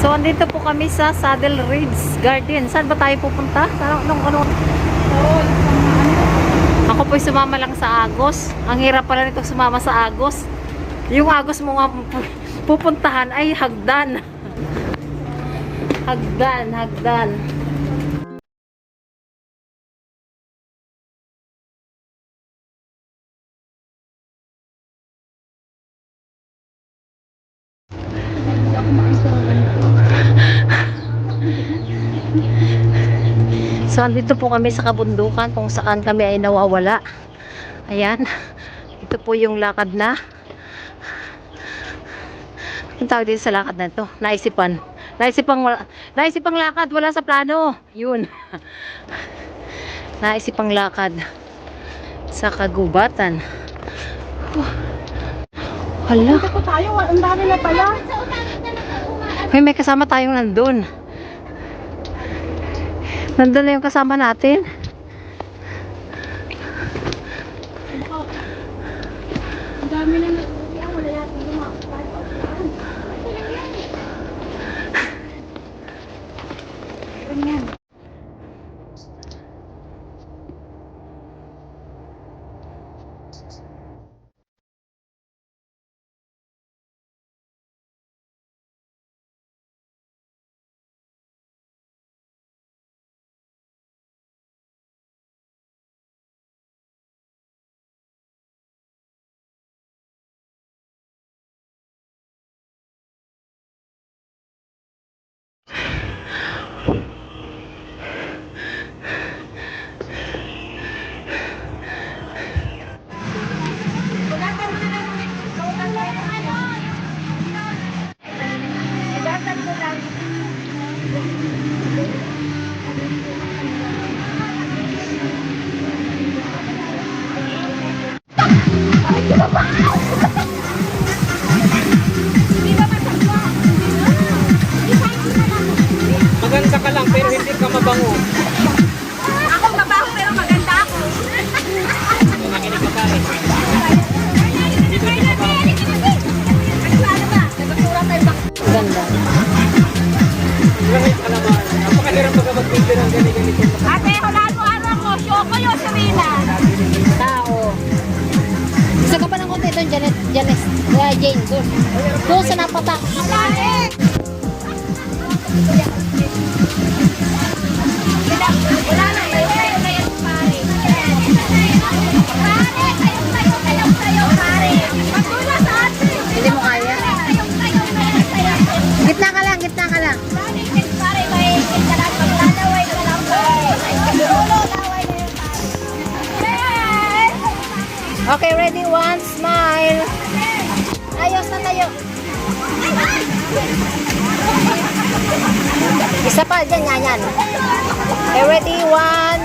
So, andito po kami sa Saddle Ridge Garden. Saan ba tayo pupunta? Ano? Ako po'y sumama lang sa Agos. Ang hirap pala nito sumama sa Agos. Yung Agos mo nga pupuntahan ay hagdan. Hagdan. So, andito po kami sa kabundukan kung saan kami ay nawawala. Ayan. Ito po yung lakad na. Ang tawag dito sa lakad na ito? Naisipang lakad. Wala sa plano. Yun. Naisipang lakad. Sa kagubatan. Hala. Punta ko tayo, ang dami na pala. May kasama tayong nandun. Nandun na yung kasama natin. Ang dami na nagpupunta. Wala natin lumakad. Ganyan. Maganda ka lang pero hindi ka mabango. Ako mabaho pero maganda ako. Nakinig ka pare. Ganda. Langit ka naman. Napakahirap magpapagpili ng ganito. Ate, hulaan mo ano ako. Shoko yung Serena. Tao. Isa ka pa ng konti doon, Jane. Doon sa napatak. Wala na. Tayo na yan, pare. Tayo, pare. Magmula sa atin. Hindi mo kaya. Gitna ka lang. Pare, may kalat maglalaway na lang, pare. Ulo, laway na yan, pare. Okay, ready? One, smile. Ayos na tayo. Isa pa, yan. Okay, ready? One.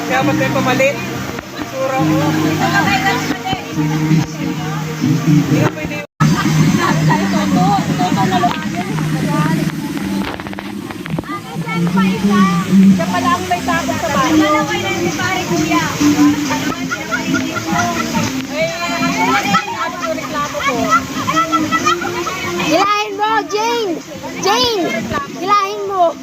Kaya ba't may pamalit? Sura mo. Hindi ka pwede. Siya pala ang may takot sa bahay. Lalaway na yung pare, kuya. Hilahin mo, Jane! Hilahin mo!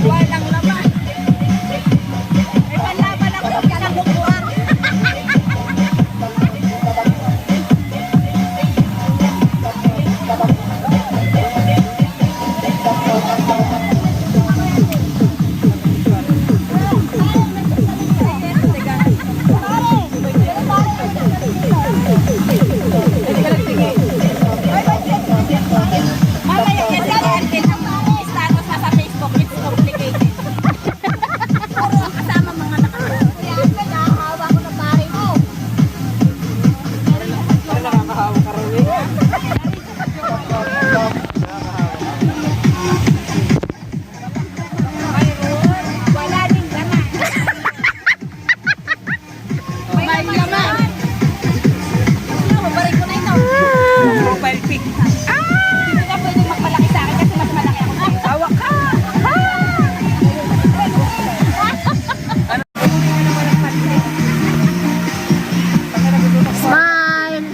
Walang laman. May panlaban ako sa kinabubuan. Mamaya yan sa atin. Status na sa Facebook. It's complicated. Puro kasama mga nakahawa ko na pare mo. Ano nakakahawa ka rin eh? Wala din laman. May laman. Mabalik ko na ito. Profile pic. Hindi ka pwede magpalaki sa akin kasi mas malaki ako. Hawak ka! Smile!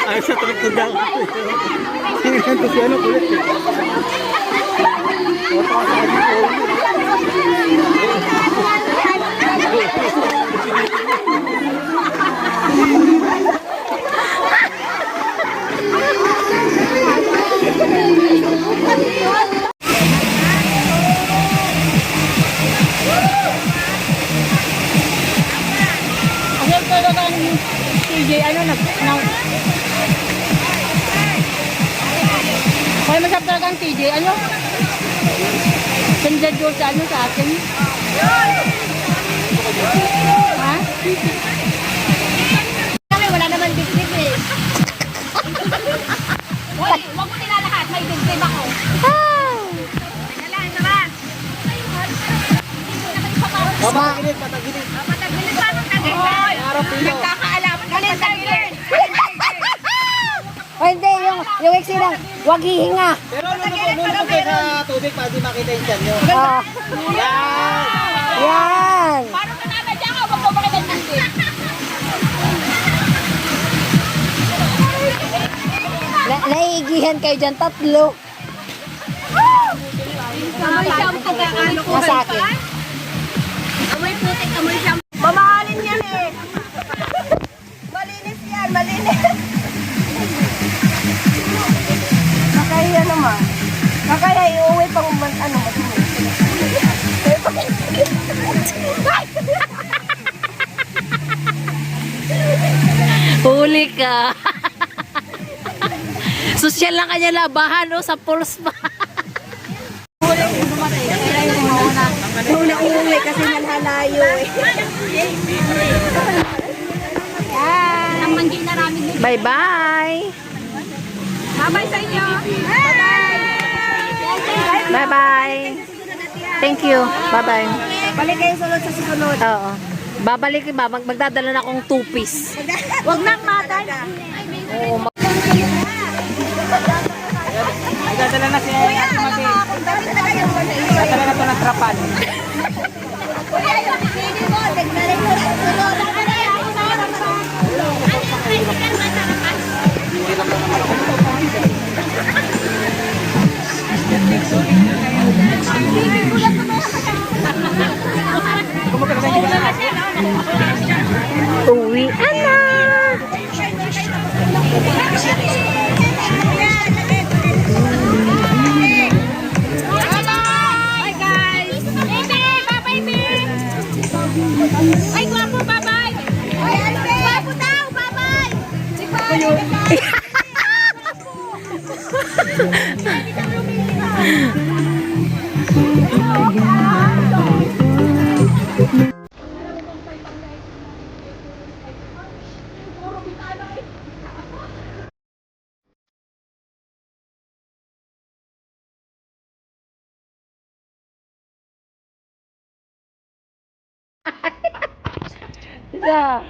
Ay, sa trip ko daw. Tingnan ko si ano kulit. Ang talagang TJ, ano, kaya masarap talaga ang TJ, ano? Sendad yun sa ano sa akin. Ha? Wala naman dibdib eh. Hoy, wag mo nilalahat, may dibdib ako. Nalaan naman. Patagilid, patagilid. Patagilid pa nung tagay. Nagkakaalaman ka sa tagay. O hindi, yung exilang, wag hihinga. Pero lulubog kayo sa tubig para di makita yung tiyan nyo. Ah, yan. Paano ka naman dyan ka? Wag mo makita yung dibdib. Naiigihan kayo dyan, tatlo. Amoy shampoo ka. Nasa akin. Amoy putik, amoy shampoo. Mamahalin yan eh. Malinis yan, malinis. Nakaya naman. Nakaya iuwi pang ano madumi. Huli ka. Sosyal lang kanya labahan, no? Sa pulse pa. Una uuwi kasi malalayo eh. Yan. Ang manggi na namin dito. Bye-bye. Bye-bye sa inyo. Bye-bye. Bye-bye. Thank you. Bye-bye. Balik kayo sunod sa susunod. Oo. Babalik, magdadala na akong two-piece. Huwag nang matan. Oo, Nagdadala na si Ate Mati. Nagdadala na ito ng trapal. Kuya, yung pili mo. Tignan mo. Sunod. uwi na. Bye guys! Baby! Bye-bye, baby! Ay, guwapo! Bye-bye! Guwapo daw! Bye-bye! Si Pare! Yeah.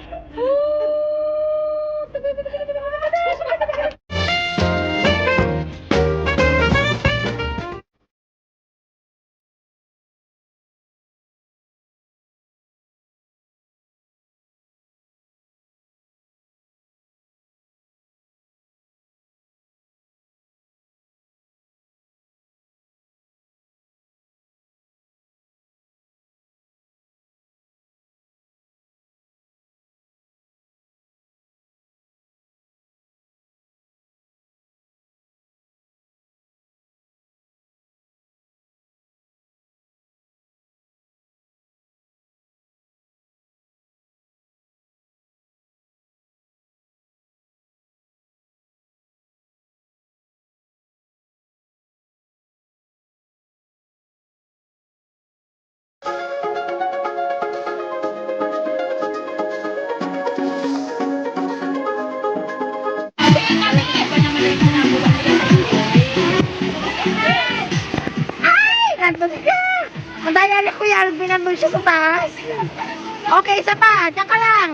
nandun siya. Ang daya ni Kuya Alvin nandun siya sa taas. Okay, isa pa. Diyan ka lang.